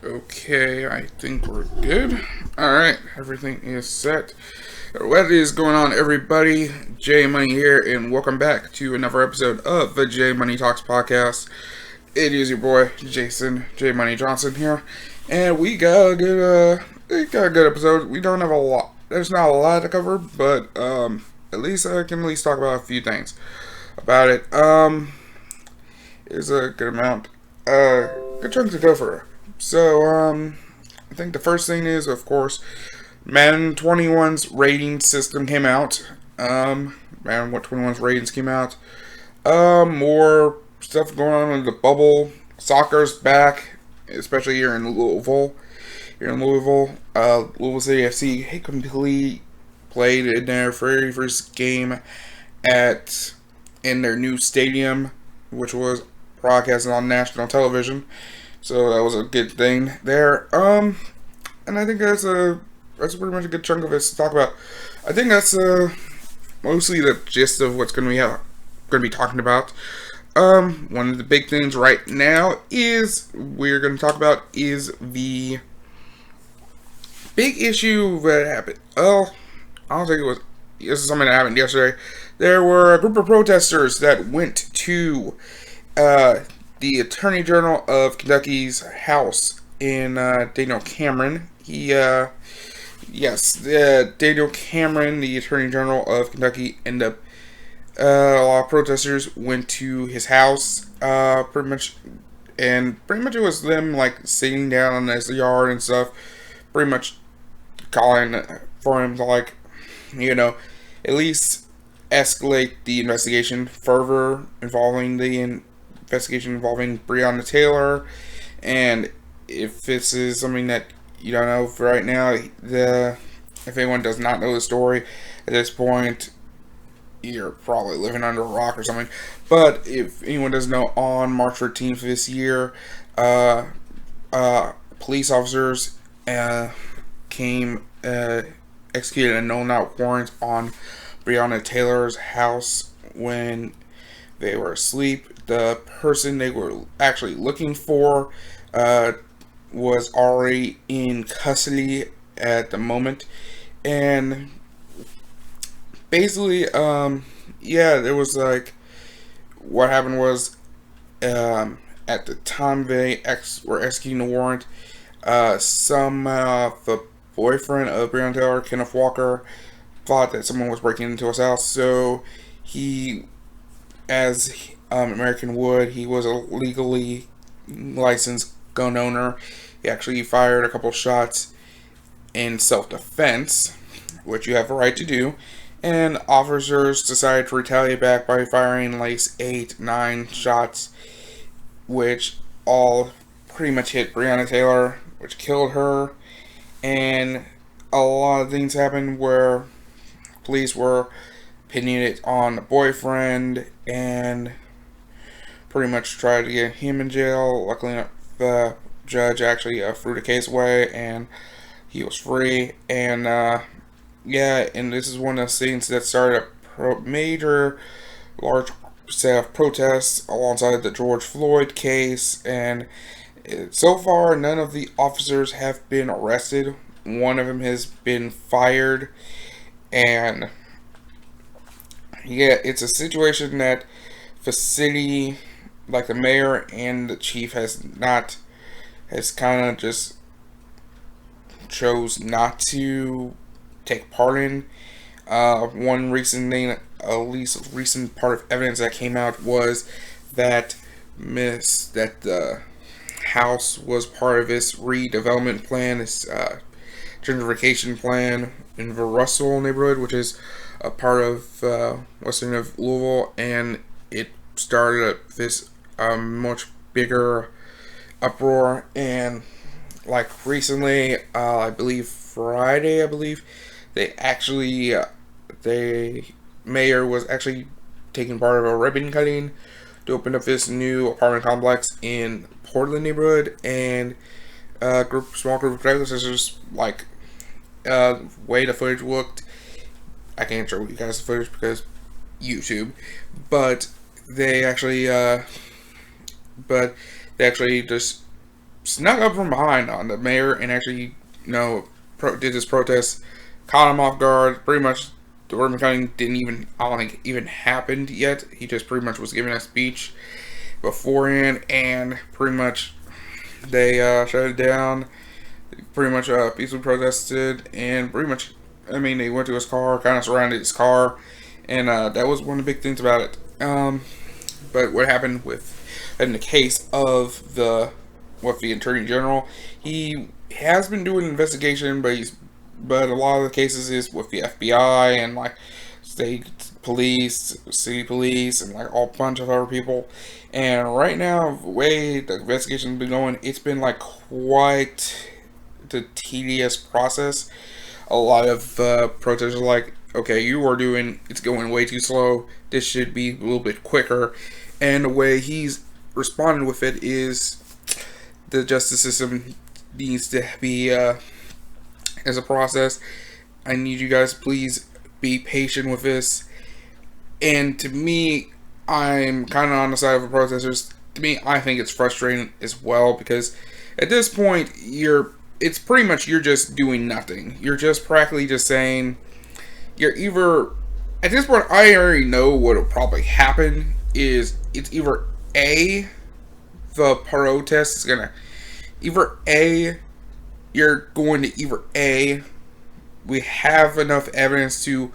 Okay, I think we're good. Alright, everything is set. What is going on, everybody? J Money here, and welcome back to another episode of the J Money Talks podcast. It is your boy, Jason J Money Johnson here, and we got a good episode. We don't have a lot, there's not a lot to cover, but, at least I can at least talk about a few things about it. It's a good amount, good chunk to go for. So, I think the first thing is, of course, Madden 21's rating system came out. Madden 21's ratings came out. More stuff going on in the bubble. Soccer's back, especially here in Louisville. Louisville City FC completely played in their very first game in their new stadium, which was broadcasted on national television. So that was a good thing there. And I think that's pretty much a good chunk of it to talk about. I think that's mostly the gist of what's going to be talking about. One of the big things right now we're going to talk about is the big issue that happened. Oh, I don't think it was. This is something that happened yesterday. There were a group of protesters that went to the Attorney General of Kentucky's house in Daniel Cameron. Daniel Cameron, the Attorney General of Kentucky, ended up. A lot of protesters went to his house, pretty much it was them like sitting down in his yard and stuff, pretty much calling for him to at least escalate the investigation further involving Breonna Taylor. And if this is something that you don't know for right now, if anyone does not know the story at this point, you're probably living under a rock or something. But if anyone doesn't know, on March 13th this year, police officers executed a no-knock warrant on Breonna Taylor's house when they were asleep. The person they were actually looking for was already in custody at the moment. And basically, there was what happened was, at the time they were executing the warrant, the boyfriend of Breonna Taylor, Kenneth Walker, thought that someone was breaking into his house, so he, as American would, he was a legally licensed gun owner. He actually fired a couple shots in self-defense, which you have a right to do, and officers decided to retaliate back by firing like 8-9 shots, which all pretty much hit Breonna Taylor, which killed her. And a lot of things happened where police were pinning it on the boyfriend and pretty much tried to get him in jail. Luckily, the judge actually threw the case away and he was free. And and this is one of the things that started a major, large set of protests alongside the George Floyd case. And so far, none of the officers have been arrested. One of them has been fired. And it's a situation that the city, like the mayor and the chief, has kind of just chose not to take part in. One recent thing, at least recent part of evidence that came out, was that the house was part of this redevelopment plan, this gentrification plan in the Russell neighborhood, which is a part of western of Louisville, and it started this much bigger uproar. And like recently, I believe Friday, the mayor was actually taking part of a ribbon cutting to open up this new apartment complex in Portland neighborhood. And small group of protesters, way the footage looked, I can't show you guys the footage because YouTube, but they actually just snuck up from behind on the mayor and actually, did this protest, caught him off guard. Pretty much, the ribbon cutting didn't even, I don't think, even happened yet. He just pretty much was giving a speech beforehand, and pretty much they shut it down. Pretty much peacefully protested, and pretty much, I mean, they went to his car, kind of surrounded his car, and that was one of the big things about it. But what happened in the case of with the Attorney General, he has been doing an investigation, but a lot of the cases is with the FBI and like state police, city police, and like a bunch of other people. And right now, the way the investigation's been going, it's been like quite the tedious process. A lot of protesters are like, okay, it's going way too slow. This should be a little bit quicker. And the way he's responded with it is the justice system needs to be, as a process. I need you guys to please be patient with this. And to me, I'm kind of on the side of the protesters. To me, I think it's frustrating as well, because at this point, it's pretty much you're just doing nothing. You're just practically just saying, you're either, at this point, I already know what will probably happen is it's either A, the protest is gonna, you're going to either A, we have enough evidence to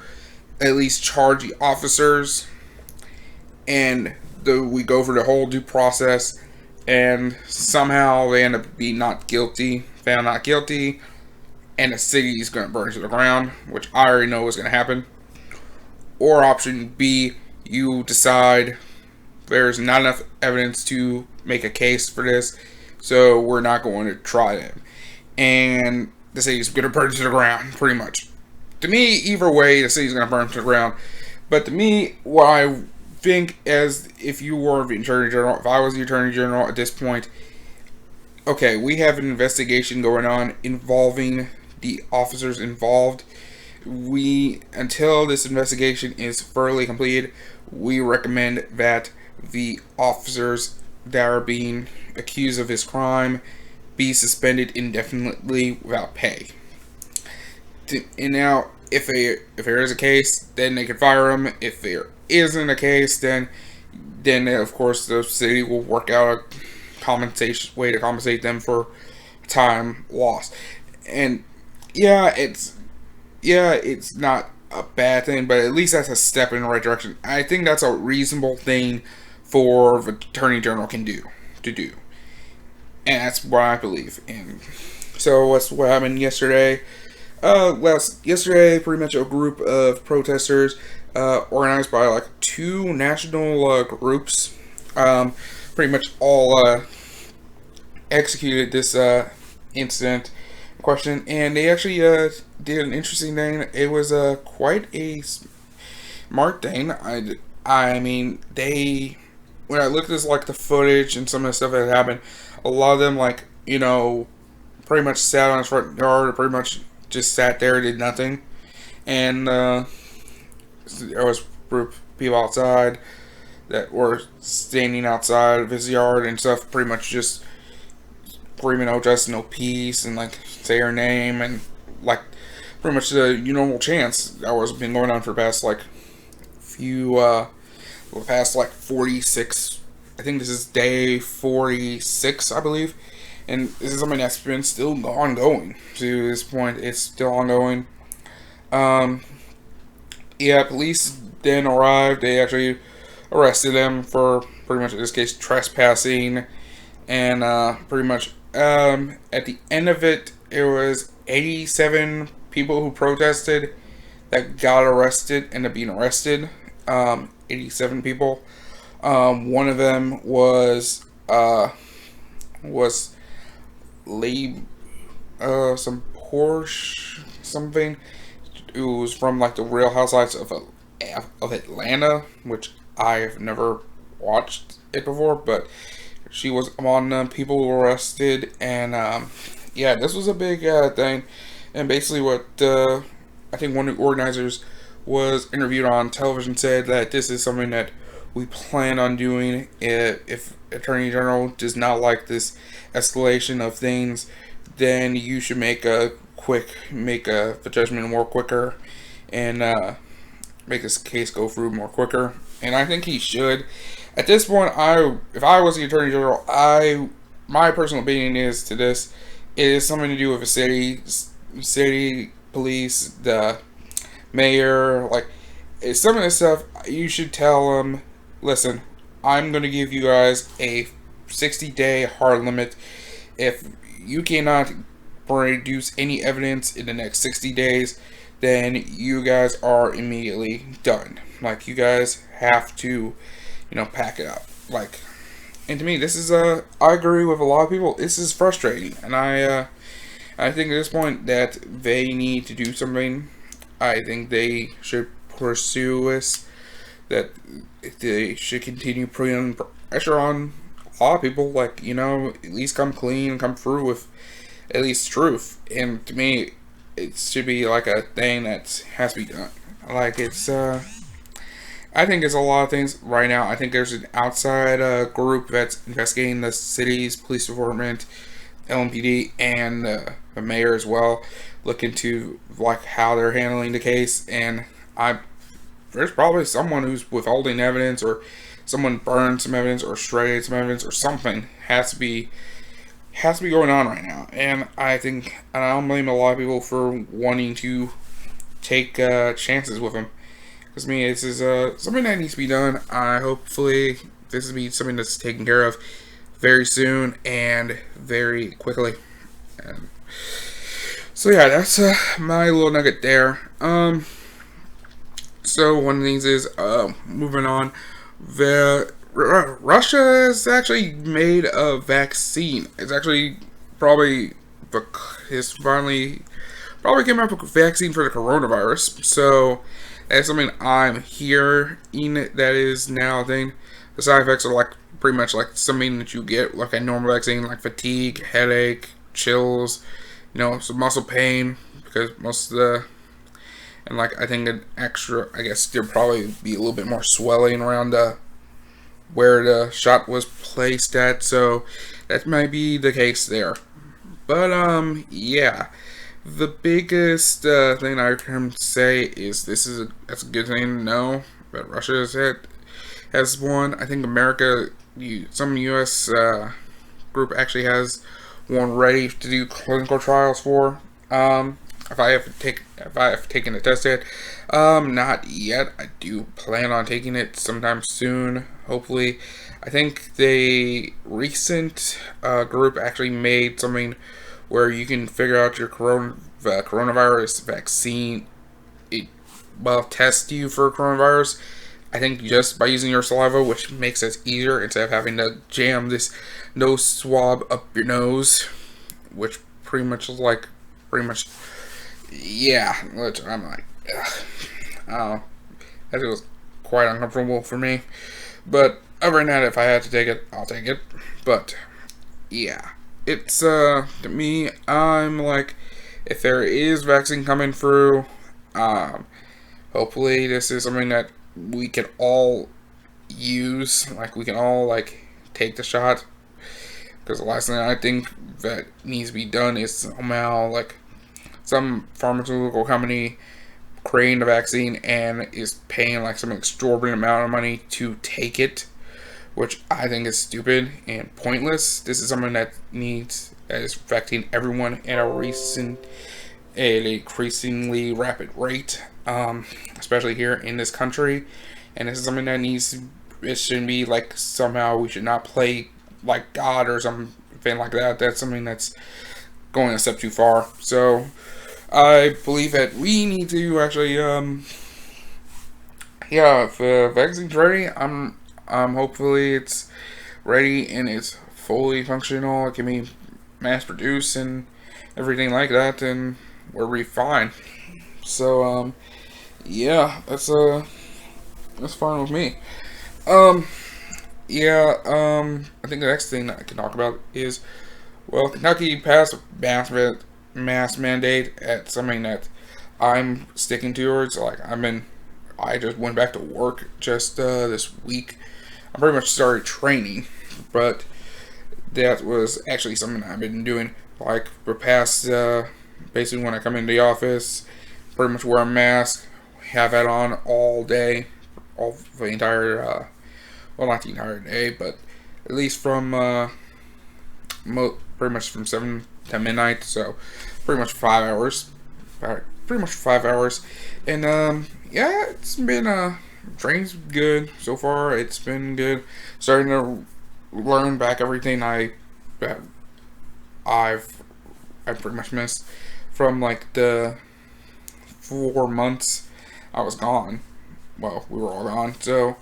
at least charge the officers, and we go for the whole due process, and somehow they end up being found not guilty, and the city is going to burn to the ground, which I already know is going to happen. Or option B, you decide there's not enough evidence to make a case for this, so we're not going to try them, and the city's going to burn to the ground, pretty much. To me, either way, the city's going to burn to the ground. But to me, what I think, as if you were the Attorney General, if I was the Attorney General at this point, okay, we have an investigation going on involving the officers involved. Until this investigation is thoroughly completed, we recommend that the officers that are being accused of this crime be suspended indefinitely without pay. And now, if there is a case, then they can fire them. If there isn't a case, then of course the city will work out a way to compensate them for time lost. And it's not a bad thing, but at least that's a step in the right direction. I think that's a reasonable thing for the Attorney General to do. And that's what I believe. And so what happened yesterday? Yesterday, pretty much a group of protesters, organized by like two national groups, pretty much all executed this incident in question, and they actually did an interesting thing. It was quite a smart thing. I mean, when I looked at this, like the footage and some of the stuff that happened, a lot of them, like, pretty much sat on his front yard, or pretty much just sat there, did nothing. And there was a group of people outside that were standing outside of his yard and stuff, pretty much just screaming, "Oh, justice, no peace," and like say her name, and like pretty much the normal chants that was been going on for the past like 46. I think this is day 46, I believe. And this is something that's been still ongoing. To this point, it's still ongoing. Police then arrived. They actually arrested them for pretty much, in this case, trespassing. And pretty much at the end of it, it was 87 people who protested that got arrested, ended up being arrested. 87 people. One of them was some Porsche something. It was from like the Real Housewives of Atlanta, which I've never watched it before, but she was on people who were arrested, and this was a big thing. And basically, what I think one of the organizers was interviewed on television said that this is something that we plan on doing if Attorney General does not like this escalation of things, then you should make a judgment more quicker, and make this case go through more quicker. And I think he should. At this point, if I was the Attorney General, my personal opinion is to this, it is something to do with the city police, the mayor, like some of this stuff. You should tell them, listen, I'm going to give you guys a 60-day hard limit. If you cannot produce any evidence in the next 60 days, then you guys are immediately done. Like, you guys have to, pack it up. Like, and to me, this is I agree with a lot of people. This is frustrating, and I think at this point that they need to do something. I think they should pursue this. That they should continue putting pressure on a lot of people. Like, at least come clean and come through with at least truth. And to me, it should be like a thing that has to be done. Like, it's I think it's a lot of things right now. I think there's an outside group that's investigating the city's police department, LMPD, and the mayor as well, look into like how they're handling the case. And there's probably someone who's withholding evidence, or someone burned some evidence, or shredded some evidence, or something has to be going on right now. And I don't blame a lot of people for wanting to take chances with him. Because me, this is something that needs to be done. Hopefully this will be something that's taken care of very soon and very quickly. And so yeah, that's my little nugget there. So one of the things is, moving on, Russia has actually made a vaccine. It's actually probably came up with a vaccine for the coronavirus. So that's something I'm hearing that is now a thing. The side effects are like pretty much like something that you get like a normal vaccine, like fatigue, headache, chills, some muscle pain, because most of the, and like I think I guess there'll probably be a little bit more swelling around where the shot was placed at, so that might be the case there. But yeah, the biggest thing I can say is that's a good thing to know that Russia has one. I think America, some U.S. Group actually has one ready to do clinical trials for. If I have taken the test yet, not yet. I do plan on taking it sometime soon, hopefully. I think the recent group actually made something where you can figure out your coronavirus vaccine. It test you for coronavirus, I think, just by using your saliva, which makes it easier instead of having to jam this nose swab up your nose, which pretty much, yeah, which I'm like, ugh. That was quite uncomfortable for me. But other than that, if I had to take it, I'll take it. But yeah, it's to me, I'm like, if there is vaccine coming through, hopefully this is something that we can all use. Like, we can all take the shot. Because the last thing I think that needs to be done is somehow some pharmaceutical company creating the vaccine and is paying some exorbitant amount of money to take it, which I think is stupid and pointless. This is something that is affecting everyone at an increasingly rapid rate, especially here in this country. And this is something that it shouldn't be somehow we should not play like God or something like that. That's something that's going a step too far. So I believe that we need to actually, if the vaccine's ready, hopefully it's ready and it's fully functional. It can be mass produced and everything like that, and we'll be fine. So, yeah, that's fine with me. I think the next thing that I can talk about is, well, Kentucky passed a mask mandate at something that I'm sticking towards. I just went back to work just this week. I pretty much started training but that was actually something I've been doing like the past, basically when I come into the office, pretty much wear a mask, have that on all day, all the entire, well, not the entire day, but at least from, pretty much from 7 to midnight, so pretty much 5 hours, pretty much 5 hours, and, yeah, it's been, training's good so far, it's been good, starting to learn back everything that I pretty much missed from like the 4 months I was gone. Well, we were all gone. So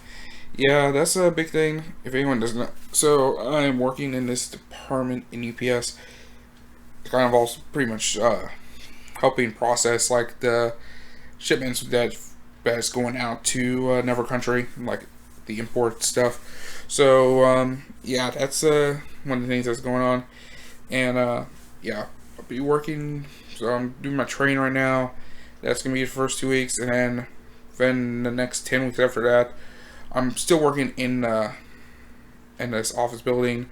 yeah, that's a big thing. If anyone doesn't know, so I'm working in this department in UPS. It kind of also pretty much helping process like the shipments that's going out to another country, like the import stuff. So yeah, that's one of the things that's going on, and yeah, I'll be working. So I'm doing my training right now. That's gonna be the first 2 weeks, and then the next 10 weeks after that, I'm still working in this office building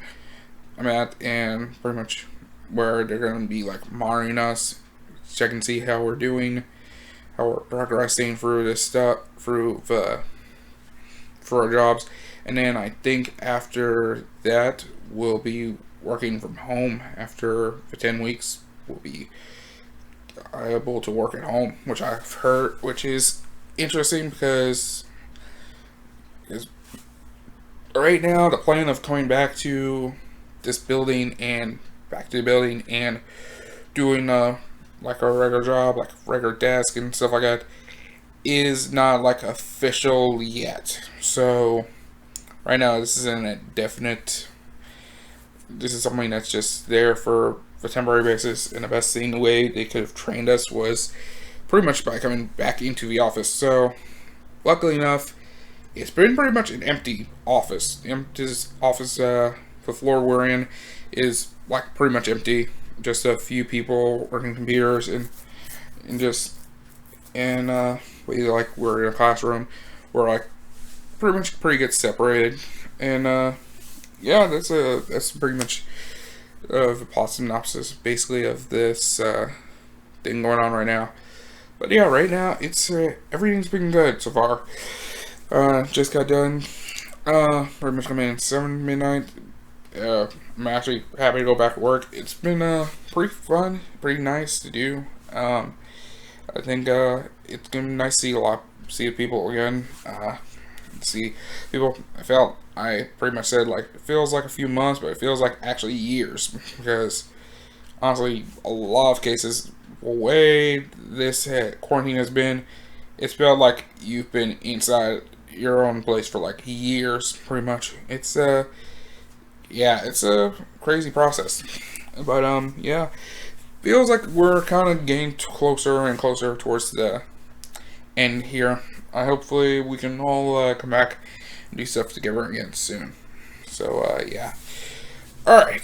I'm at, and pretty much where they're gonna be like monitoring us, check and see how we're doing, how we're progressing through this stuff, through for our jobs, and then I think after that we'll be working from home. After the 10 weeks, we'll be able to work at home, which I've heard, which is interesting because right now the plan of coming back to this building and doing like a regular job, like regular desk and stuff like that, is not like official yet. So right now this is an indefinite. This is something that's just there for a temporary basis, and the best thing, the way they could have trained us was pretty much by coming back into the office. So luckily enough, it's been pretty much an empty office. This office, the floor we're in, is like pretty much empty. Just a few people working computers and like we're in a classroom. We're like pretty good separated, and yeah, that's pretty much the plot synopsis basically of this thing going on right now. But yeah, right now it's everything's been good so far. Just got done. Pretty much coming in 7 midnight. I'm actually happy to go back to work. It's been pretty fun, pretty nice to do. I think it's gonna be nice to see people again. See people. I pretty much said like it feels like a few months, but it feels like actually years, because honestly, a lot of cases, the way this quarantine has been, it's felt like you've been inside your own place for like years, pretty much. It's yeah, it's a crazy process, but yeah, feels like we're kind of getting closer and closer towards the end here. Hopefully we can all come back and do stuff together again soon. So yeah, all right,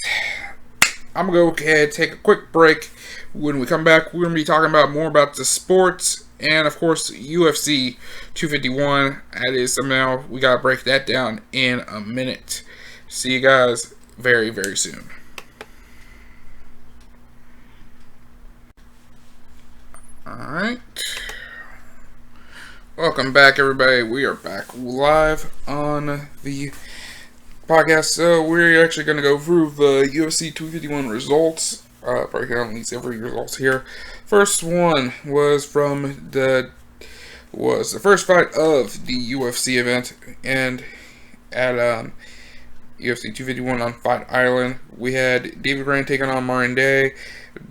I'm gonna go ahead, take a quick break. When we come back, we're gonna be talking about more about the sports and of course UFC 251. That is somehow we gotta break that down in a minute. See you guys very, very soon. Alright. Welcome back, everybody. We are back live on the podcast. So we're actually going to go through the UFC 251 results. Break down at least every results here. First one was the first fight of the UFC event, and at UFC 251 on Fight Island, we had David Grant taking on Martin Day.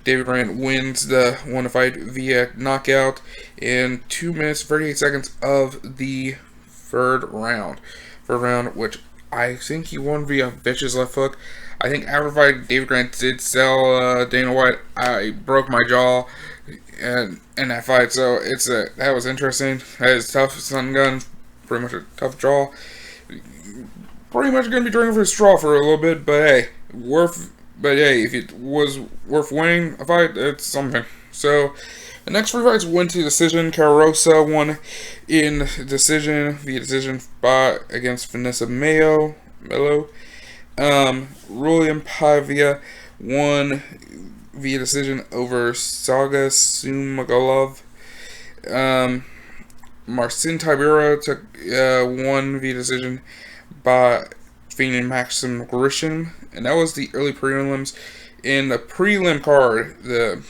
David Grant wins the fight via knockout in 2 minutes 38 seconds of the third round, which I think he won via vicious left hook. I think after the fight, David Grant did tell Dana White, "I broke my jaw," and in that fight. So that was interesting. That is tough. Sun gun, pretty much a tough jaw. Pretty much gonna be drinking for a straw for a little bit, but hey, if it was worth winning a fight, it's something. So the next 3 fights went to decision. Carosa won in via decision spot against Vanessa Melo. William Pavia won via decision over Saga Sumagolov. Marcin Tibera took won via decision by defeating Maxim Grishin, and that was the early prelims. In the prelim card, there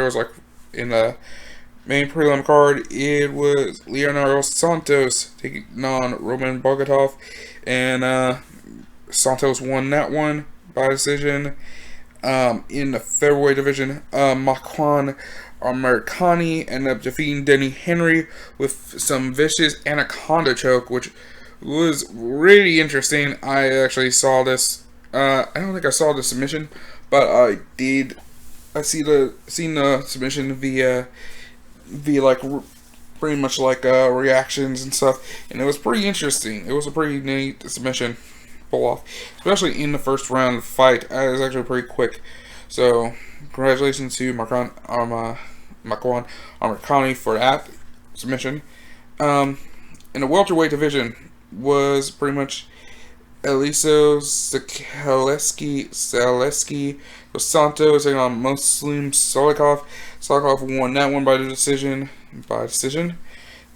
was like in the main prelim card, it was Leonardo Santos taking on Roman Bogatov, and Santos won that one by decision. In the featherweight division, Makwan Americani ended up defeating Denny Henry with some vicious anaconda choke, which was really interesting. I actually saw this. I don't think I saw the submission, but I did. I seen the submission via like pretty much like reactions and stuff, and it was pretty interesting. It was a pretty neat submission pull off, especially in the first round of the fight. It was actually pretty quick. So congratulations to Makwan Americani for that submission. In the welterweight division was pretty much Eliso Zaleski Dos Santos taking on Muslim Solikov. Solikov won that one by decision.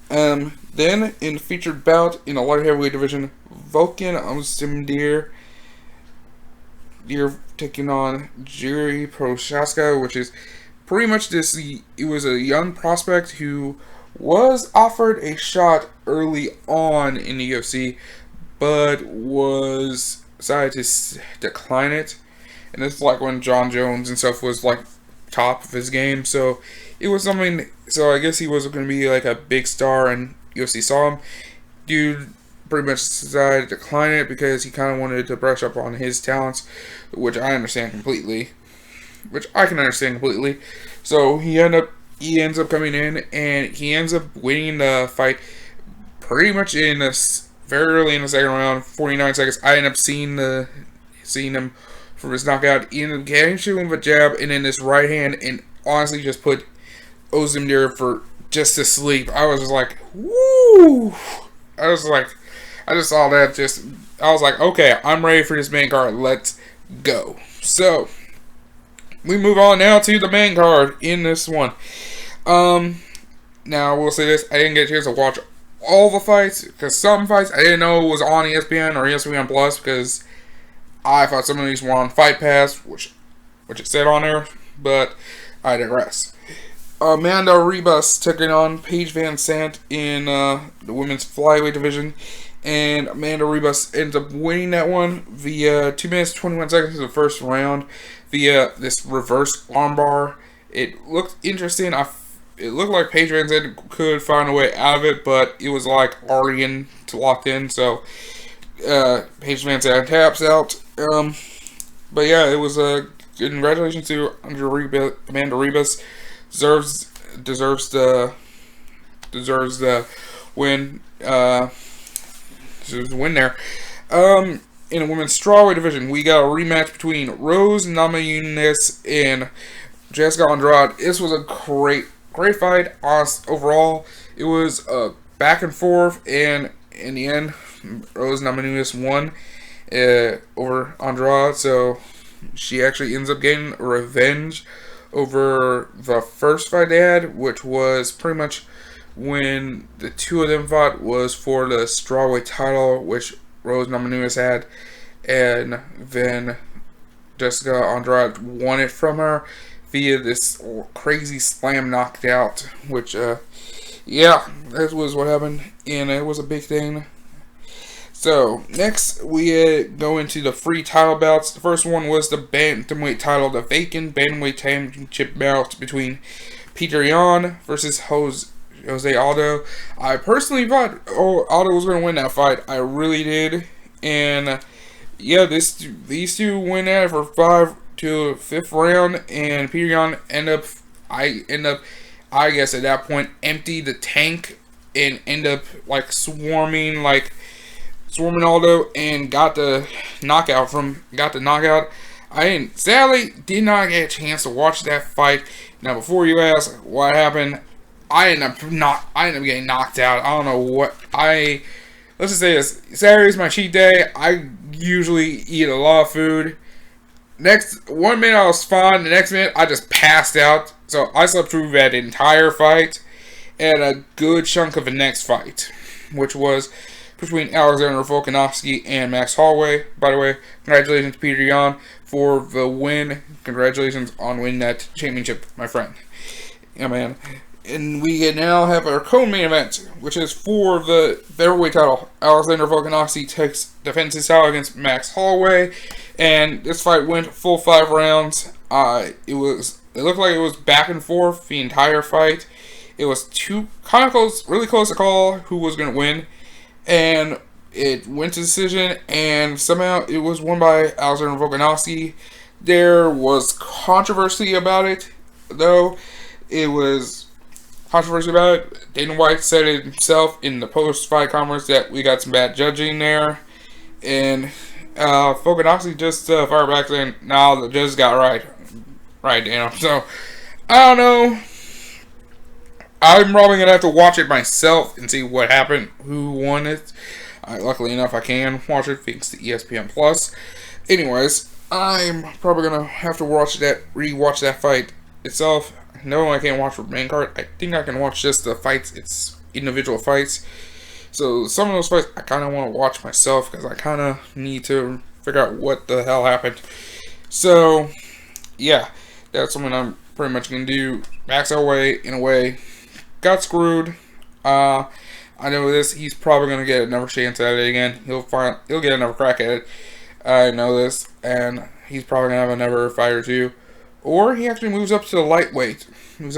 Then in the featured bout in the light heavyweight division, Volkan Ozdemir taking on Jiri Prochaska, which is pretty much this. It was a young prospect who was offered a shot early on in the UFC, but was decided to decline it. And this is like when John Jones and stuff was like top of his game, so it was something. So I guess he was going to be like a big star, and UFC saw him. Dude pretty much decided to decline it because he kind of wanted to brush up on his talents, which I understand completely. So he ends up coming in, and he ends up winning the fight pretty much in this very early in the second round, 49 seconds. I end up seeing him from his knockout, he ended up getting to him with a jab and then this right hand, and honestly just put Ozdemir for just to sleep. I was just like, woo! I just saw that. I was like, okay, I'm ready for this main card. Let's go. So we move on now to the main card in this one. Now I will say this: I didn't get a chance to watch all the fights because some fights I didn't know was on ESPN or ESPN Plus because I thought some of these were on Fight Pass, which it said on there. But I digress. Amanda Ribas taking on Paige Van Sant in the women's flyweight division, and Amanda Ribas ends up winning that one via 2 minutes 21 seconds of the first round via this reverse armbar. It looked interesting. It looked like Paige Van Sant could find a way out of it, but it was like already locked in. So Paige Van Sant taps out. But yeah, it was a congratulations to Amanda Ribas. Deserves the win. Deserves the win there. In the women's strawweight division, we got a rematch between Rose Namajunas and Jessica Andrade. This was a great fight. Overall, it was a back and forth, and in the end, Rose Namajunas won over Andrade. So she actually ends up getting revenge over the first fight they had, which was pretty much when the two of them fought was for the strawweight title, which Rose Namajunas had, and then Jessica Andrade won it from her via this crazy slam knockout, which yeah, that was what happened, and it was a big thing. So, next we go into the free title bouts. The first one was the bantamweight title, the vacant bantamweight championship bout between Peter Yan versus Jose Aldo. I personally thought Aldo was going to win that fight. I really did. And, yeah, these two went at it for 5 to 5th round, and Peter Yan I guess at that point, emptied the tank and end up, like, swarming Aldo and got the knockout. I sadly did not get a chance to watch that fight. Now, before you ask what happened, I ended up getting knocked out. I don't know what let's just say this. Saturday is my cheat day. I usually eat a lot of food. Next 1 minute I was fine. The next minute I just passed out. So I slept through that entire fight and a good chunk of the next fight, which was between Alexander Volkanovski and Max Holloway. By the way, congratulations to Peter Yan for the win. Congratulations on winning that championship, my friend. Yeah, man. And we now have our co-main event, which is for the featherweight title. Alexander Volkanovski defends his title against Max Holloway, and this fight went full 5 rounds. It looked like it was back and forth the entire fight. It was kind of close, really close to call who was going to win, and it went to decision, and somehow it was won by Alexander Volkanovski. There was controversy about it, though. It was controversy about it. Dana White said it himself in the post-fight conference that we got some bad judging there, and Volkanovski just fired back saying, "Nah, the judge got right, Dana." So I don't know. I'm probably gonna have to watch it myself and see what happened, who won it. Luckily enough, I can watch it thanks to ESPN Plus. Anyways, I'm probably gonna have to rewatch that fight itself. No, I can't watch the main card. I think I can watch just the fights, its individual fights. So some of those fights I kind of want to watch myself because I kind of need to figure out what the hell happened. So yeah, that's something I'm pretty much gonna do. Max Holloway, in a way, got screwed. I know this. He's probably gonna get another chance at it again. He'll get another crack at it. I know this, and he's probably gonna have another fight or two. Or he actually moves up to the lightweight. And,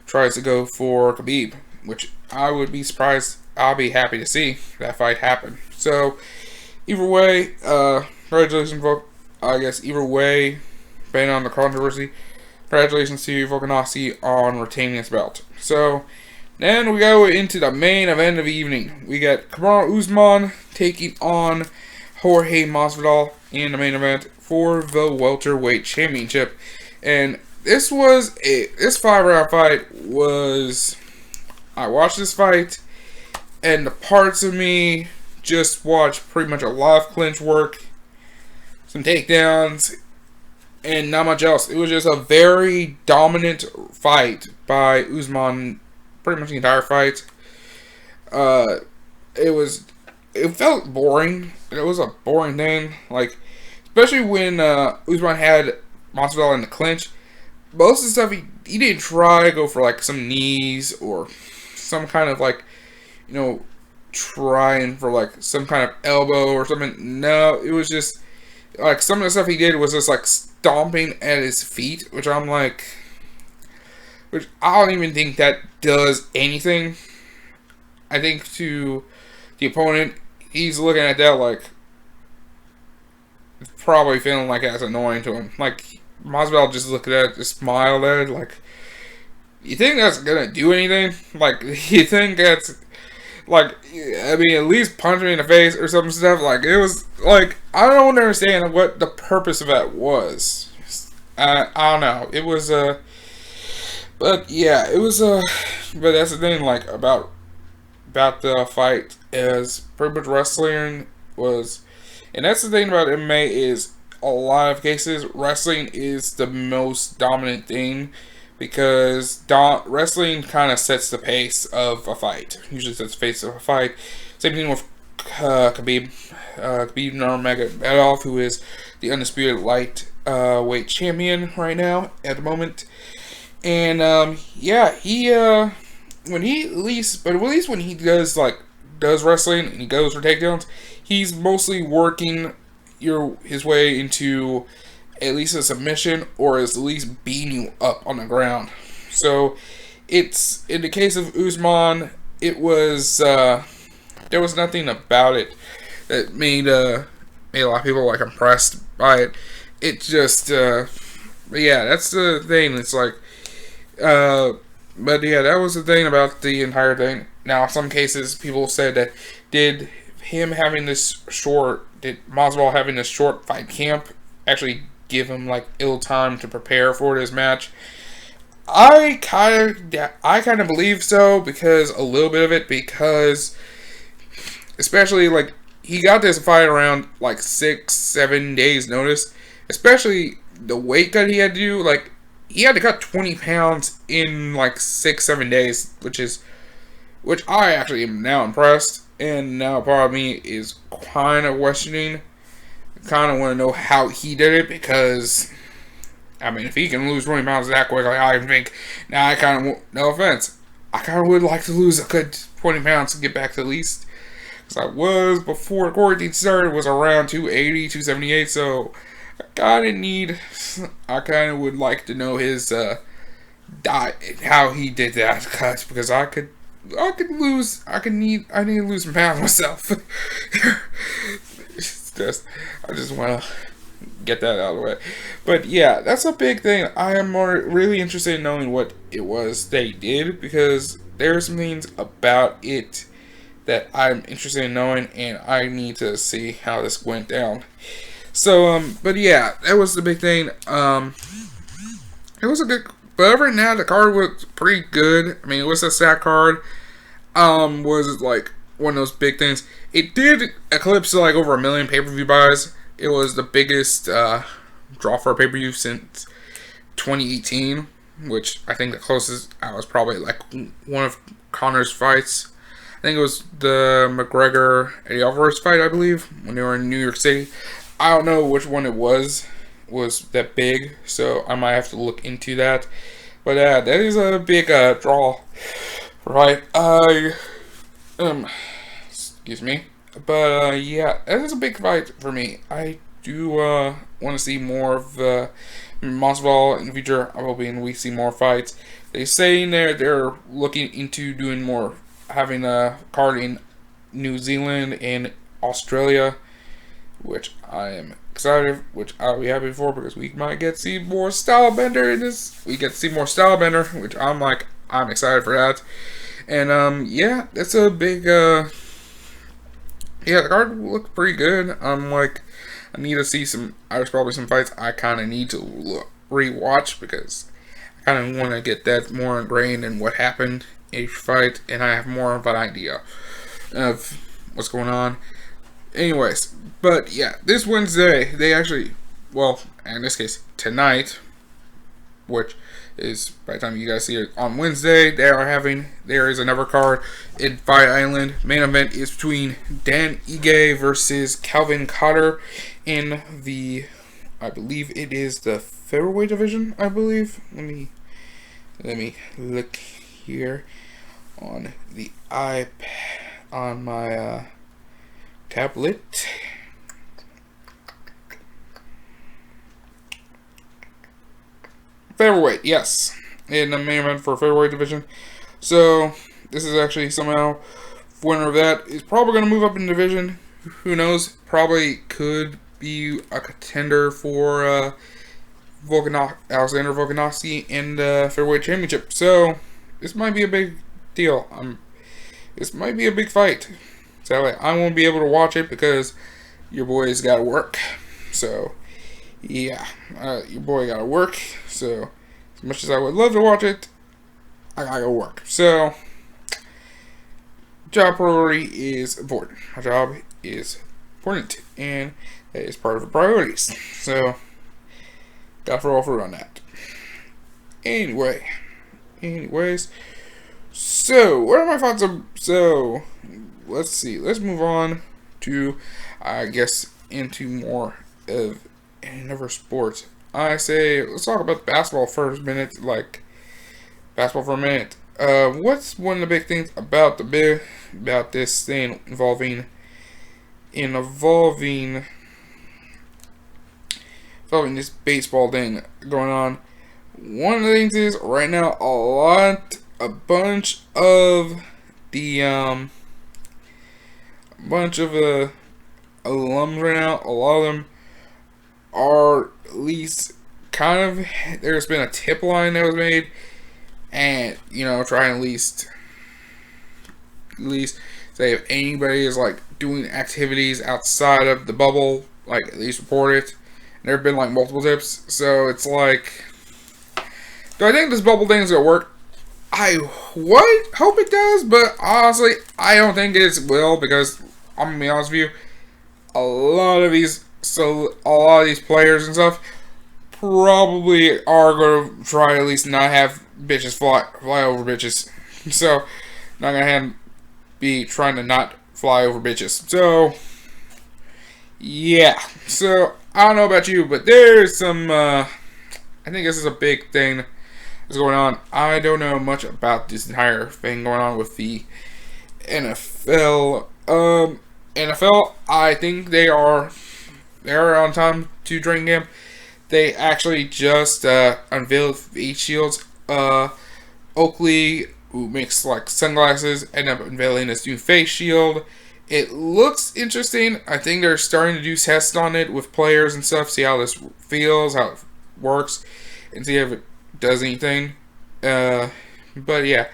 tries to go for Khabib. Which I would be surprised. I'll be happy to see that fight happen. So, either way, congratulations, I guess either way, depending on the controversy, congratulations to Volkanovski on retaining his belt. So, then we go into the main event of the evening. We got Kamaru Usman taking on Jorge Masvidal in the main event for the welterweight championship. And this 5-round fight was, I watched this fight, and the parts of me just watched pretty much a lot of clinch work, some takedowns, and not much else. It was just a very dominant fight by Usman, pretty much the entire fight. It felt boring. It was a boring thing, especially when Usman had Masvidal in the clinch. Most of the stuff he didn't try to go for some knees or some kind of trying for some kind of elbow or something. No, it was just some of the stuff he did was just stomping at his feet, which I don't even think that does anything. I think to the opponent, he's looking at that probably feeling that's annoying to him. Masvidal just looked at it, just smiled at it, you think that's gonna do anything? You think that's, at least punch me in the face or some stuff? It was, I don't understand what the purpose of that was. I don't know. It was, but yeah, it was, but that's the thing, about the fight is pretty much wrestling was, and that's the thing about MMA is a lot of cases wrestling is the most dominant thing because wrestling kind of sets the pace of a fight. Usually sets the pace of a fight. Same thing with Khabib Nurmagomedov, who is the undisputed lightweight champion right now at the moment. And yeah, he at least when he does wrestling and he goes for takedowns, he's mostly working his way into at least a submission or at least beating you up on the ground. So it's in the case of Usman, it was there was nothing about it that made a lot of people impressed by it. It just yeah, that's the thing. It's but yeah, that was the thing about the entire thing. Now, some cases people said that did Masvidal having this short fight camp actually give him ill time to prepare for this match? I kind of believe so, because a little bit of it, because especially he got this fight around like 6-7 days notice, especially the weight cut he had to do. Like, he had to cut 20 pounds in like 6-7 days, which I actually am now impressed. And now part of me is kind of questioning, kind of want to know how he did it, because I mean, if he can lose 20 pounds that quickly, I think, now I kind of, no offense, I kind of would like to lose a good 20 pounds to get back to at least, because I was, before quarantine started, was around 280, 278, so I kind of would like to know his diet, how he did that, because I need to lose some pounds myself. I just want to get that out of the way. But yeah, that's a big thing. I am really interested in knowing what it was they did, because there are some things about it that I'm interested in knowing, and I need to see how this went down. So, but yeah, that was the big thing. It was a good, but right now the card was pretty good. I mean, it was a sad card. Was like one of those big things. It did eclipse like over 1 million pay-per-view buys. It was the biggest draw for a pay-per-view since 2018, which I think the closest I was probably like one of Connor's fights. I think it was the McGregor Eddie Alvarez fight, I believe, when they were in New York City. I don't know which one it was that big, so I might have to look into that. But that is a big draw, right? Excuse me. But yeah, that is a big fight for me. I do want to see more of Masvidal in the future. I will be in we see more fights. They say in there they're looking into doing more, having a card in New Zealand and Australia, which I am excited, which I'll be happy for, because we might get to see more Stylebender in this. We get to see more Stylebender, which I'm excited for that. And yeah, that's a big yeah, the card looked pretty good. I need to see there's probably some fights I kind of need to rewatch, because I kind of want to get that more ingrained in what happened each fight, and I have more of an idea of what's going on. Anyways, but yeah, this Wednesday, they actually, well, in this case, tonight, which is by the time you guys see it on Wednesday, there is another card in Fight Island. Main event is between Dan Ige versus Calvin Cotter in the, I believe it is the featherweight division, I believe. Let me look here on the iPad, on my tablet. Featherweight, yes, in the main event for featherweight division. So this is actually somehow winner of that is probably going to move up in division. Who knows? Probably could be a contender for Alexander Volkanovski in the featherweight championship. So this might be a big deal. This might be a big fight. Sadly, I won't be able to watch it because your boy's got to work. So yeah, your boy got to work. So as much as I would love to watch it, I gotta go work. So job priority is important. My job is important, and that is part of the priorities. So gotta throw through on that. Anyways, so what are my thoughts on? So let's see. Let's move on to, I guess, into more of another sport. I say let's talk about basketball for a minute. What's one of the big things about this thing involving this baseball thing going on? One of the things is right now a bunch of alums right now. A lot of them are at least kind of, there's been a tip line that was made, and try and at least say if anybody is like doing activities outside of the bubble, like at least report it. And there have been like multiple tips, so it's like, do I think this bubble thing is gonna work? I hope it does, but honestly, I don't think it will, because I'm gonna be honest with you, a lot of these players and stuff probably are going to try at least not have bitches fly over bitches. So, not going to be trying to not fly over bitches. So, yeah. So, I don't know about you, but there's some, I think this is a big thing that's going on. I don't know much about this entire thing going on with the NFL. NFL, I think they're on time to training camp. They actually just unveiled face shields. Oakley, who makes like sunglasses, ended up unveiling this new face shield. It looks interesting. I think they're starting to do tests on it with players and stuff, see how this feels, how it works, and see if it does anything. But yeah,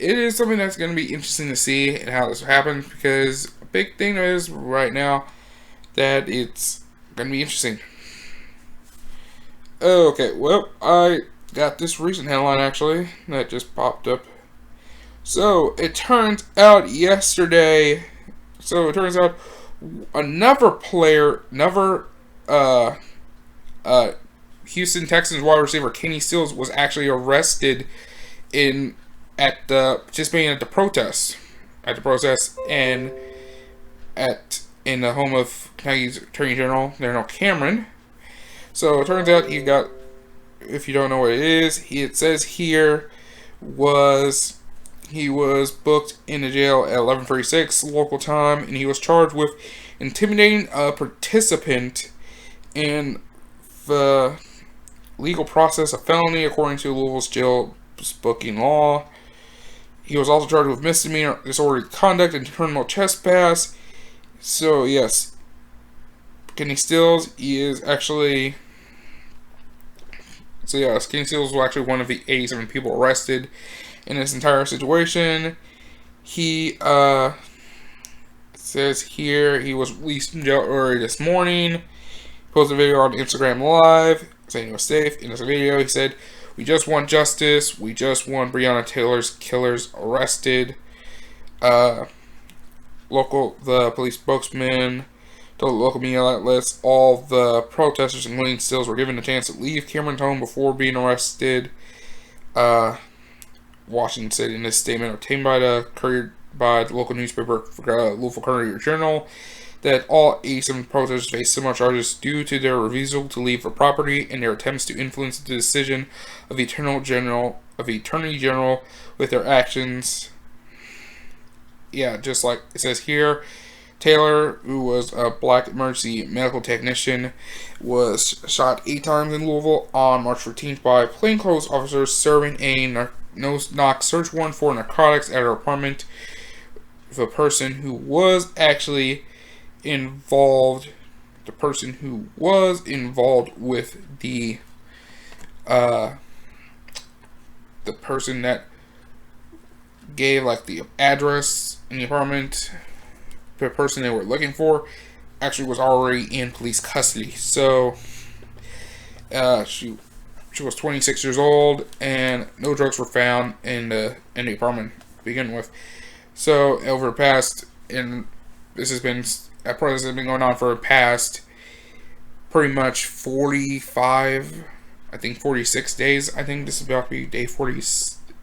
it is something that's going to be interesting to see and how this happens, because a big thing is right now that it's going to be interesting. Okay, well, I got this recent headline actually that just popped up. So it turns out another player, Houston Texans wide receiver Kenny Stills was actually arrested participating at the protest, and in the home of Kentucky's Attorney General Cameron. So it turns out if you don't know what it is, it says here he was booked in the jail at 11:36 local time, and he was charged with intimidating a participant in the legal process, a felony according to Louisville's jail booking law. He was also charged with misdemeanor disorderly conduct and criminal trespass. So yes, Kenny Stills is actually. So yes, Kenny Stills was actually one of the 87 people arrested in this entire situation. He says here he was released from jail early this morning. Posted a video on Instagram Live saying he was safe. In this video, he said, "We just want justice. We just want Breonna Taylor's killers arrested." The police spokesman told local media outlets all the protesters, including Stills, were given a chance to leave Cameron's home before being arrested. Washington said in this statement obtained by the local newspaper, Louisville Courier-Journal, that all 87 protesters face similar charges due to their refusal to leave for property and their attempts to influence the decision of the Attorney General with their actions. Yeah, just like it says here, Taylor, who was a black emergency medical technician, was shot 8 times in Louisville on March 14th by plainclothes officers serving a no-knock search warrant for narcotics at her apartment. The person who was actually involved, with the person that gave like the address in the apartment, the person they were looking for actually was already in police custody. So she was 26 years old, and no drugs were found in the apartment to begin with. So over the past, and this has been a process that's been going on for the past pretty much 46 days. I think this is about to be day 40.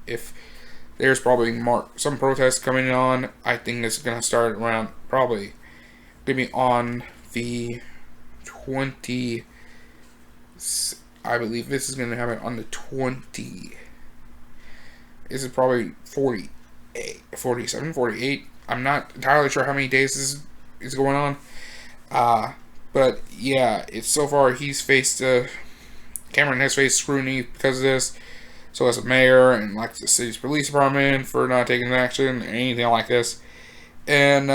If there's probably some protests coming on, I think this is going to start around probably maybe on the 20. I believe this is going to happen on the 20. This is probably 47, 48. I'm not entirely sure how many days this is going on. But yeah, it's so far Cameron has faced scrutiny because of this. So as a mayor and like the city's police department for not taking action or anything like this. And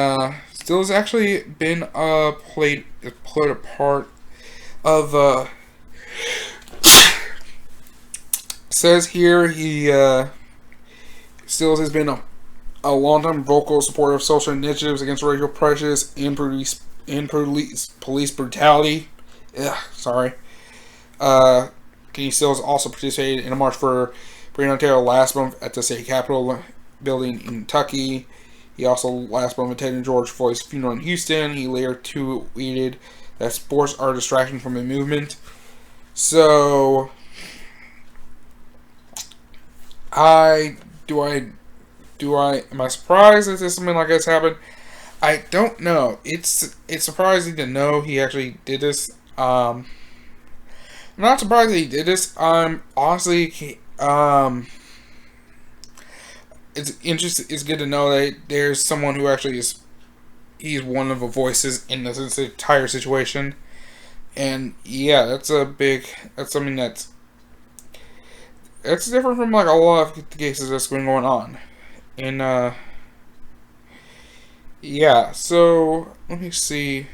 still has actually been played a part of says here he Stills has been a long-time vocal supporter of social initiatives against racial prejudice and police brutality. Kenny Stills also participated in a march for Breonna Taylor last month at the state capitol building in Kentucky. He also last month attended George Floyd's funeral in Houston. He later tweeted that sports are a distraction from the movement. So, am I surprised that something like this happened? I don't know. It's surprising to know he actually did this. I'm not surprised that he did this. Honestly, it's interesting. It's good to know that there's someone who actually is. He's one of the voices in this entire situation, and yeah, that's a big. That's something that's different from like a lot of the cases that's been going on, and yeah. So let me see.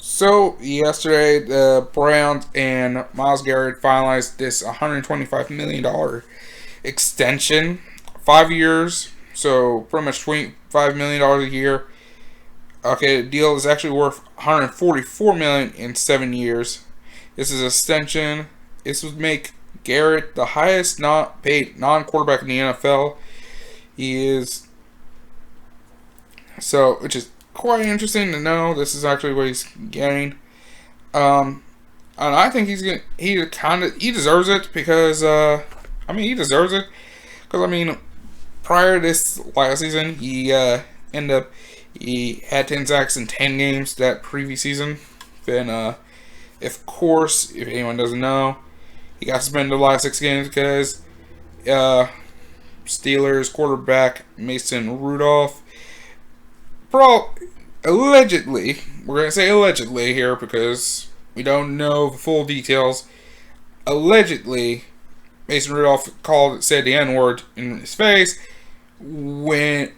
So yesterday, the Browns and Myles Garrett finalized this $125 million extension, 5 years. So pretty much $25 million a year. Okay, the deal is actually worth $144 million in 7 years. This is extension. This would make Garrett the highest not paid non-quarterback in the NFL. He is which is quite interesting to know. This is actually what he's getting. And I think he deserves it because he deserves it because prior to this last season he had 10 sacks in 10 games that previous season. Then of course, if anyone doesn't know, he got suspended the last 6 games because Steelers quarterback Mason Rudolph allegedly, we're going to say allegedly here because we don't know the full details. Allegedly, Mason Rudolph said the N-word in his face and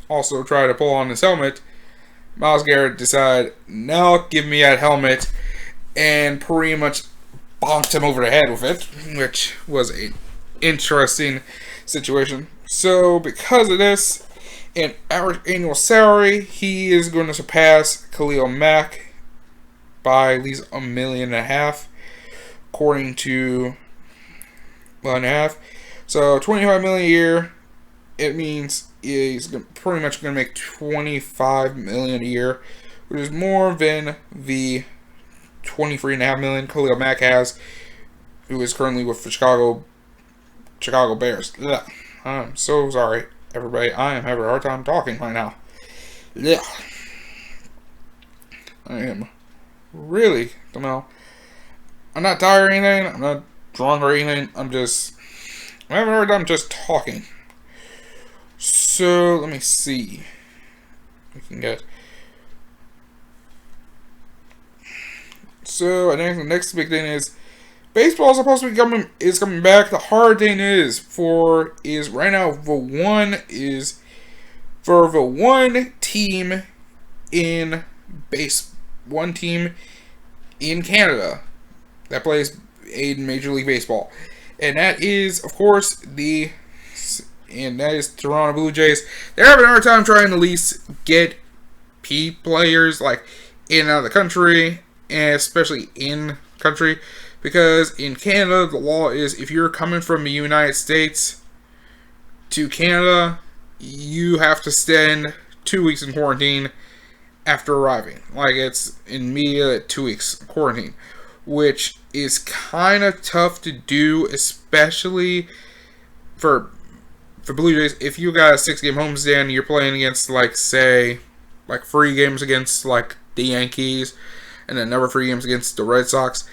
also tried to pull on his helmet. Myles Garrett decided, no, give me that helmet, and pretty much bonked him over the head with it, which was an interesting situation. So, because of this, in average annual salary, he is going to surpass Khalil Mack by at least $1.5 million, according to $1.5 million. So, $25 million a year. It means he's pretty much going to make $25 million a year, which is more than the $23.5 million Khalil Mack has, who is currently with the Chicago Bears. Ugh. I'm so sorry, everybody. I am having a hard time talking right now. Yeah. I am really, I'm not tired or anything. I'm not drunk or anything. I'm having a hard time just talking. So, let me see. We can get. So, I think the next big thing is baseball is supposed to be coming back. The hard thing is right now for the one team in Canada that plays in Major League Baseball, and that is of course Toronto Blue Jays. They're having a hard time trying to at least get players like in and out of the country, and especially in country. Because in Canada, the law is if you're coming from the United States to Canada, you have to spend 2 weeks in quarantine after arriving. Like, it's in media 2 weeks quarantine, which is kind of tough to do, especially for Blue Jays. If you got a 6-game homestand, you're playing against, like, say, like 3 games against, like, the Yankees, and then another 3 games against the Red Sox.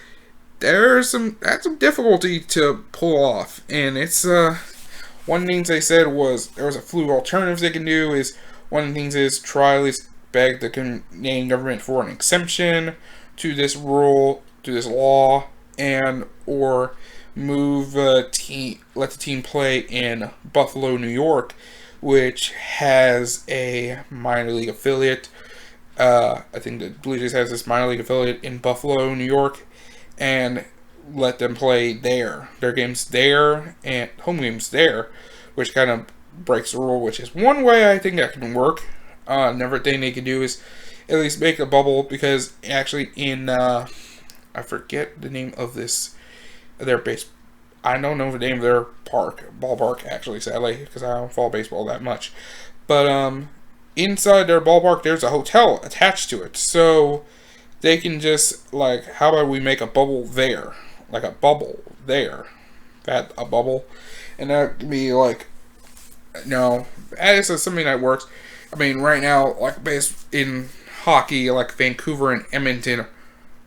That's some difficulty to pull off, and it's one of the things they said was there was a few alternatives they can do. Is one of the things is try at least beg the Canadian government for an exemption to this rule, to this law, and or let the team play in Buffalo, New York, which has a minor league affiliate. I think the Blue Jays has this minor league affiliate in Buffalo, New York, and let them play their games there and home games there, which kind of breaks the rule, which is one way I think that can work. Another thing they could do is at least make a bubble, because actually in I forget the name of their I don't know the name of their ballpark actually, sadly, because I don't follow baseball that much. But inside their ballpark, there's a hotel attached to it, so they can just like, how about we make a bubble there, like a bubble there, that a bubble, and that could be like, no, that is something that works. I mean, right now, like based in hockey, like Vancouver and Edmonton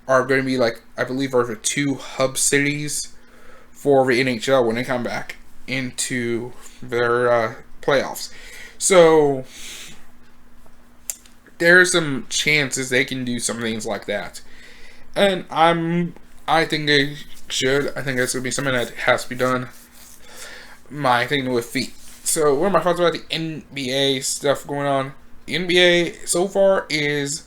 are going to be like, I believe, are the two hub cities for the NHL when they come back into their playoffs. So there's some chances they can do some things like that, and I think they should. I think that's gonna be something that has to be done. My thing with feet. So what are my thoughts about the NBA stuff going on? The NBA so far is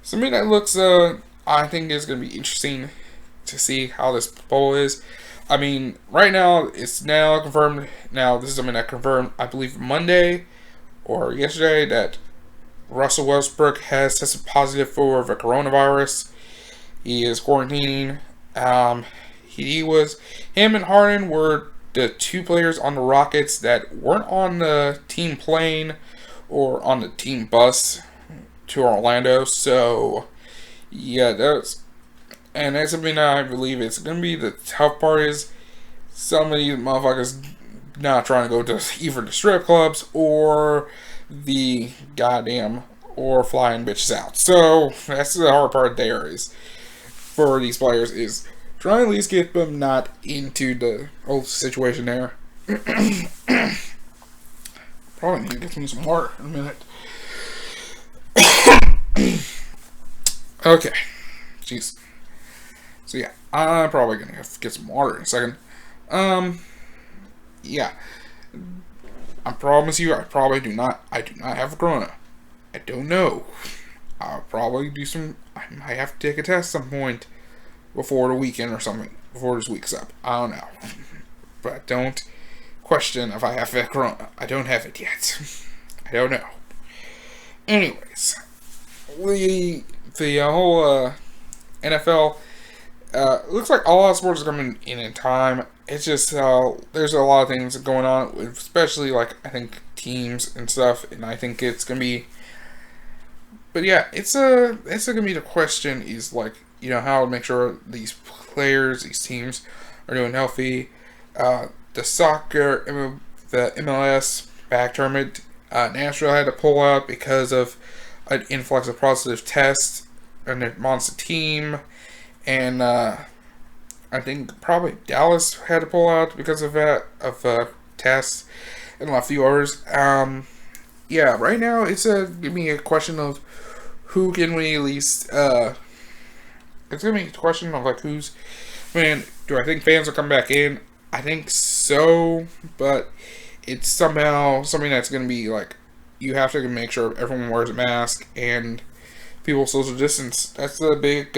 something that looks I think is gonna be interesting to see how this bubble is. I mean, right now it's now confirmed. Now this is something that confirmed, I believe, Monday or yesterday, that Russell Westbrook has tested positive for the coronavirus. He is quarantining. Him and Harden were the two players on the Rockets that weren't on the team plane or on the team bus to Orlando. So, yeah, that's something that I believe it's going to be the tough part is some of these motherfuckers not trying to go to either the strip clubs or the goddamn or flying bitches out. So that's the hard part there is for these players is trying to at least get them not into the whole situation there. Probably need to get me some water in a minute. Okay. Jeez. So yeah, I'm probably gonna have to get some water in a second. Yeah. I promise you, I do not have a corona. I don't know. I'll probably I might have to take a test at some point before the weekend or something, before this week's up. I don't know. But don't question if I have a corona. I don't have it yet. I don't know. Anyways, the whole NFL, looks like all out sports are coming in time. It's just there's a lot of things going on, especially like I think teams and stuff, and I think it's gonna be. But yeah, it's gonna be the question is like, you know, how to make sure these players, these teams are doing healthy. The soccer, the MLS back tournament, Nashville had to pull out because of an influx of positive tests and the monster team, and I think probably Dallas had to pull out because of that, of tests, and a few others. Yeah, right now it's gonna be a question of who can we at least. It's gonna be a question of like who's. Man, do I think fans will come back in? I think so, but it's somehow something that's gonna be like you have to make sure everyone wears a mask and people social distance. That's a big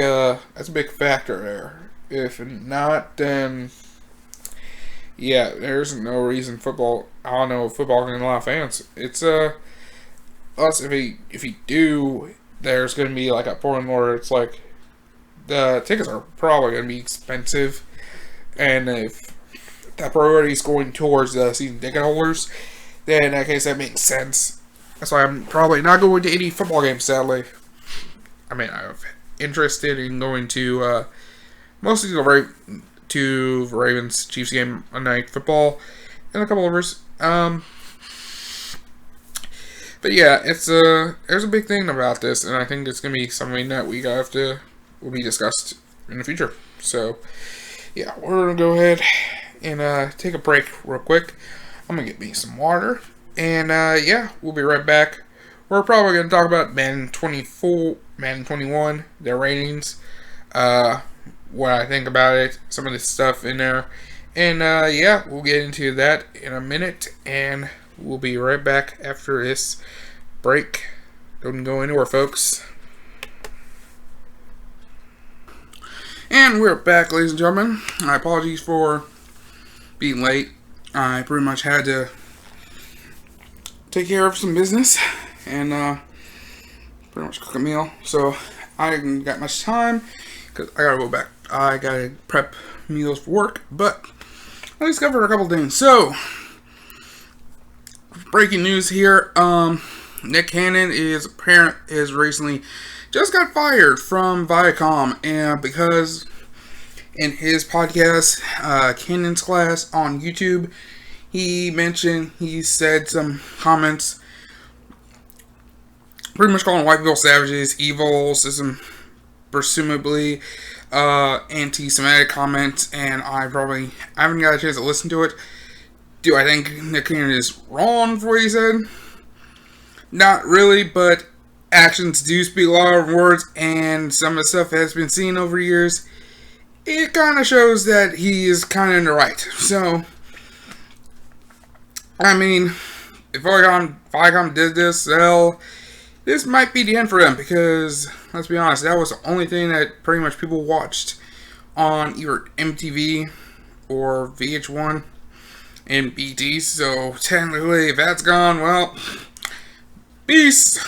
factor there. If not, then yeah, there's no reason football. I don't know if football can get a lot of fans. It's us if you do, there's gonna be like a point where it's like the tickets are probably gonna be expensive, and if that priority is going towards the season ticket holders, then in that case that makes sense. That's why I'm probably not going to any football games, sadly. I mean, I'm interested in going to mostly the Ravens Chiefs game on Night Football and a couple others. But yeah, there's a big thing about this, and I think it's gonna be something that will be discussed in the future. So yeah, we're gonna go ahead and take a break real quick. I'm gonna get me some water, and yeah, we'll be right back. We're probably gonna talk about Madden 24, Madden 21, their ratings, what I think about it, some of the stuff in there, and yeah, we'll get into that in a minute, and we'll be right back after this break. Don't go anywhere, folks. And we're back, ladies and gentlemen. My apologies for being late. I pretty much had to take care of some business and pretty much cook a meal. So I didn't got much time because I gotta go back. I gotta prep meals for work. But let's cover a couple things. So, breaking news here. Nick Cannon is recently just got fired from Viacom, and because in his podcast, Cannon's Class on YouTube, he said some comments pretty much calling white people savages, evil, some presumably anti-Semitic comments, and I haven't got a chance to listen to it. Do I think Nick Cannon is wrong for what he said? Not really, but actions do speak louder than words, and some of the stuff has been seen over years. It kind of shows that he is kind of in the right. So, I mean, if Viacom did this, well, this might be the end for them, because, let's be honest, that was the only thing that pretty much people watched on either MTV or VH1 and BT. So, technically, if that's gone, well, peace.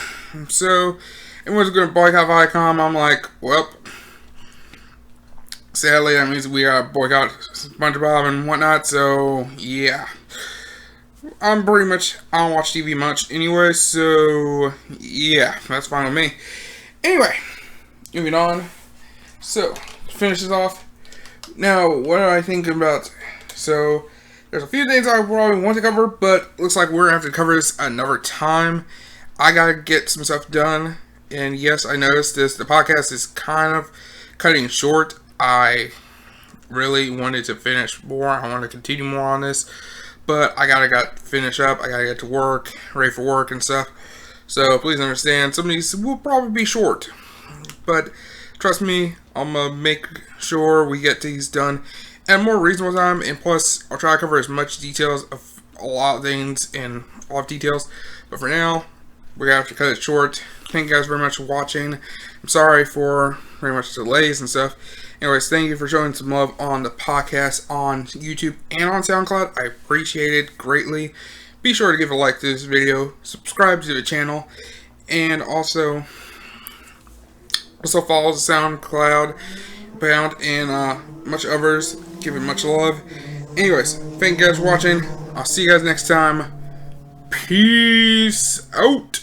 So, everyone's going to boycott Viacom. I'm like, well, sadly, that means we gotta boycott SpongeBob and whatnot. So, yeah. I don't watch TV much anyway, so yeah, that's fine with me. Anyway, moving on. So, to finish this off. Now, what am I thinking about? So, there's a few things I probably want to cover, but looks like we're gonna have to cover this another time. I gotta get some stuff done, and yes, I noticed this. The podcast is kind of cutting short. I really wanted to finish more. I want to continue more on this. But I gotta finish up. I gotta get to work, ready for work and stuff. So please understand, some of these will probably be short. But trust me, I'm gonna make sure we get these done at a more reasonable time. And plus, I'll try to cover as much details of a lot of things and a lot of details. But for now, we're gonna have to cut it short. Thank you guys very much for watching. I'm sorry for very much delays and stuff. Anyways, thank you for showing some love on the podcast on YouTube and on SoundCloud. I appreciate it greatly. Be sure to give a like to this video, subscribe to the channel, and also follow the SoundCloud bound and much others. Give it much love. Anyways, thank you guys for watching. I'll see you guys next time. Peace out.